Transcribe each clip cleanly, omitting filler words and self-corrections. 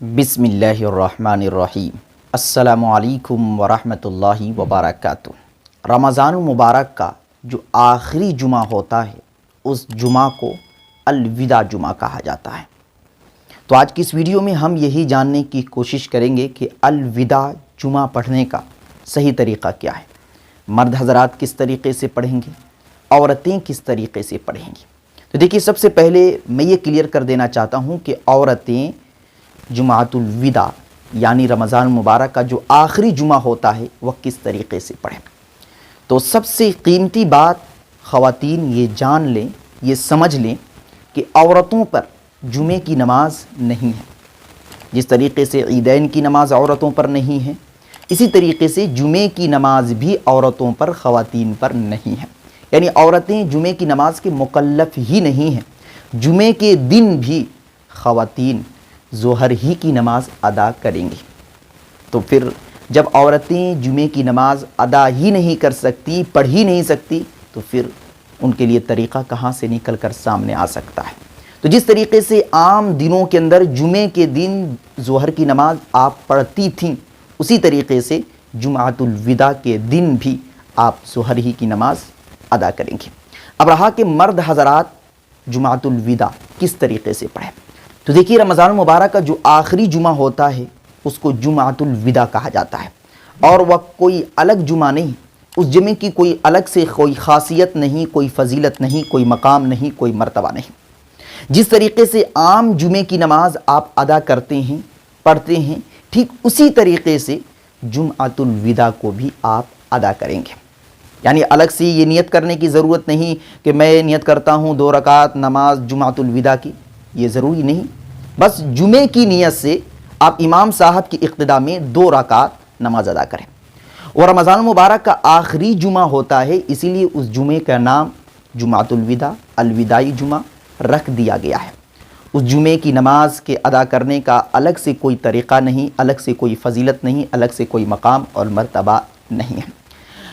بسم اللہ الرحمن الرحیم۔ السلام علیکم ورحمۃ اللہ وبرکاتہ۔ رمضان المبارک کا جو آخری جمعہ ہوتا ہے اس جمعہ کو الوداع جمعہ کہا جاتا ہے۔ تو آج کی اس ویڈیو میں ہم یہی جاننے کی کوشش کریں گے کہ الوداع جمعہ پڑھنے کا صحیح طریقہ کیا ہے، مرد حضرات کس طریقے سے پڑھیں گے، عورتیں کس طریقے سے پڑھیں گی۔ تو دیکھیے، سب سے پہلے میں یہ کلیئر کر دینا چاہتا ہوں کہ عورتیں جمعۃ الوداع یعنی رمضان المبارک کا جو آخری جمعہ ہوتا ہے وہ کس طریقے سے پڑھیں۔ تو سب سے قیمتی بات خواتین یہ جان لیں، یہ سمجھ لیں کہ عورتوں پر جمعے کی نماز نہیں ہے۔ جس طریقے سے عیدین کی نماز عورتوں پر نہیں ہے، اسی طریقے سے جمعے کی نماز بھی عورتوں پر، خواتین پر نہیں ہے۔ یعنی عورتیں جمعے کی نماز کے مکلف ہی نہیں ہیں۔ جمعے کے دن بھی خواتین ظہر ہی کی نماز ادا کریں گی۔ تو پھر جب عورتیں جمعے کی نماز ادا ہی نہیں کر سکتی، پڑھ ہی نہیں سکتی، تو پھر ان کے لیے طریقہ کہاں سے نکل کر سامنے آ سکتا ہے۔ تو جس طریقے سے عام دنوں کے اندر جمعے کے دن ظہر کی نماز آپ پڑھتی تھیں، اسی طریقے سے جمعۃ الوداع کے دن بھی آپ ظہر ہی کی نماز ادا کریں گے۔ اب رہا کہ مرد حضرات جمعۃ الوداع کس طریقے سے پڑھیں۔ تو دیکھیے، رمضان المبارک کا جو آخری جمعہ ہوتا ہے اس کو جمعۃ الوداع کہا جاتا ہے، اور وہ کوئی الگ جمعہ نہیں۔ اس جمعے کی کوئی الگ سے کوئی خاصیت نہیں، کوئی فضیلت نہیں، کوئی مقام نہیں، کوئی مرتبہ نہیں۔ جس طریقے سے عام جمعے کی نماز آپ ادا کرتے ہیں، پڑھتے ہیں، ٹھیک اسی طریقے سے جمعۃ الوداع کو بھی آپ ادا کریں گے۔ یعنی الگ سے یہ نیت کرنے کی ضرورت نہیں کہ میں نیت کرتا ہوں 2 رکعت نماز جمعۃ الوداع کی، یہ ضروری نہیں۔ بس جمعے کی نیت سے آپ امام صاحب کی اقتداء میں 2 رکعت نماز ادا کریں۔ اور رمضان المبارک کا آخری جمعہ ہوتا ہے، اسی لیے اس جمعے کا نام جمعۃ الوداع، الوداعی جمعہ رکھ دیا گیا ہے۔ اس جمعے کی نماز کے ادا کرنے کا الگ سے کوئی طریقہ نہیں، الگ سے کوئی فضیلت نہیں، الگ سے کوئی مقام اور مرتبہ نہیں ہے۔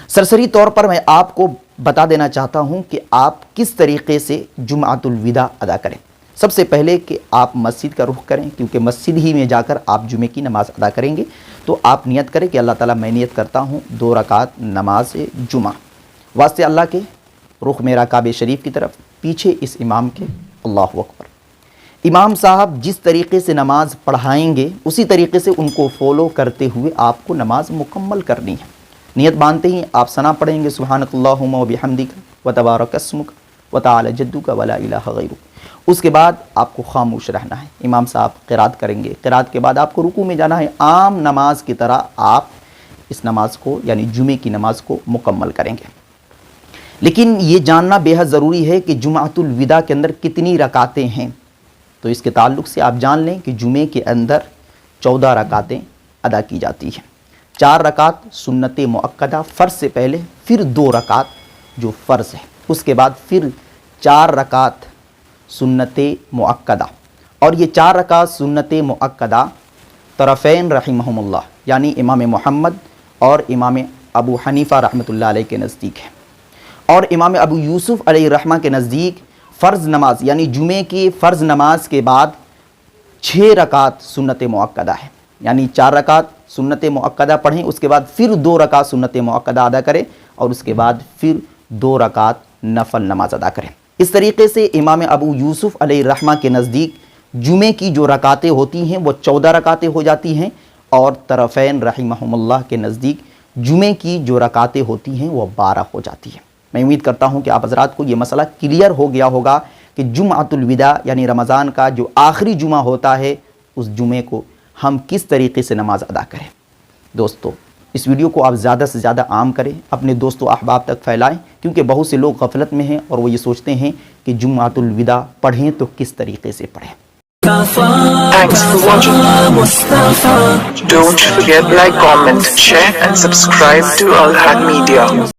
سرسری طور پر میں آپ کو بتا دینا چاہتا ہوں کہ آپ کس طریقے سے جمعۃ الوداع ادا کریں۔ سب سے پہلے کہ آپ مسجد کا رخ کریں، کیونکہ مسجد ہی میں جا کر آپ جمعے کی نماز ادا کریں گے۔ تو آپ نیت کریں کہ اللہ تعالیٰ میں نیت کرتا ہوں 2 رکعت نماز جمعہ، واسطے اللہ کے رخ میرا کعبہ شریف کی طرف، پیچھے اس امام کے اللہ اکبر۔ امام صاحب جس طریقے سے نماز پڑھائیں گے اسی طریقے سے ان کو فالو کرتے ہوئے آپ کو نماز مکمل کرنی ہے۔ نیت باندھتے ہی آپ ثنا پڑھیں گے، سبحانک اللہم و بحمدک و تبارک اسمک و تعالی جدک ولا الہ غیرک۔ اس کے بعد آپ کو خاموش رہنا ہے۔ امام صاحب قرات کریں گے، قرات کے بعد آپ کو رکوع میں جانا ہے۔ عام نماز کی طرح آپ اس نماز کو یعنی جمعے کی نماز کو مکمل کریں گے۔ لیکن یہ جاننا بے حد ضروری ہے کہ جمعۃ الوداع کے اندر کتنی رکعتیں ہیں۔ تو اس کے تعلق سے آپ جان لیں کہ جمعے کے اندر 14 رکعتیں ادا کی جاتی ہیں۔ 4 رکعت سنت مؤکدہ فرض سے پہلے، پھر 2 رکعت جو فرض ہے، اس کے بعد پھر 4 رکعت سنت مؤکدہ۔ اور یہ 4 رکعت سنت مؤکدہ طرفین رحمہم اللہ یعنی امام محمد اور امام ابو حنیفہ رحمۃ اللہ علیہ کے نزدیک ہے، اور امام ابو یوسف علیہ الرحمہ کے نزدیک فرض نماز یعنی جمعے کی فرض نماز کے بعد 6 رکعت سنت مؤکدہ ہے۔ یعنی 4 رکعت سنت مؤکدہ پڑھیں، اس کے بعد پھر 2 رکعت سنت مؤکدہ ادا کریں، اور اس کے بعد پھر 2 رکعت نفل نماز ادا کریں۔ اس طریقے سے امام ابو یوسف علیہ الرحمہ کے نزدیک جمعے کی جو رکعتیں ہوتی ہیں وہ 14 رکعتیں ہو جاتی ہیں، اور طرفین رحمہم اللہ کے نزدیک جمعے کی جو رکعتیں ہوتی ہیں وہ 12 ہو جاتی ہیں۔ میں امید کرتا ہوں کہ آپ حضرات کو یہ مسئلہ کلیئر ہو گیا ہوگا کہ جمعۃ الوداع یعنی رمضان کا جو آخری جمعہ ہوتا ہے اس جمعے کو ہم کس طریقے سے نماز ادا کریں۔ دوستو، اس ویڈیو کو آپ زیادہ سے زیادہ عام کریں، اپنے دوست و احباب تک پھیلائیں، کیونکہ بہت سے لوگ غفلت میں ہیں اور وہ یہ سوچتے ہیں کہ جمعۃ الوداع پڑھیں تو کس طریقے سے پڑھیں۔ Thanks for watching. Don't forget like, comment, share and subscribe to Al Had Media.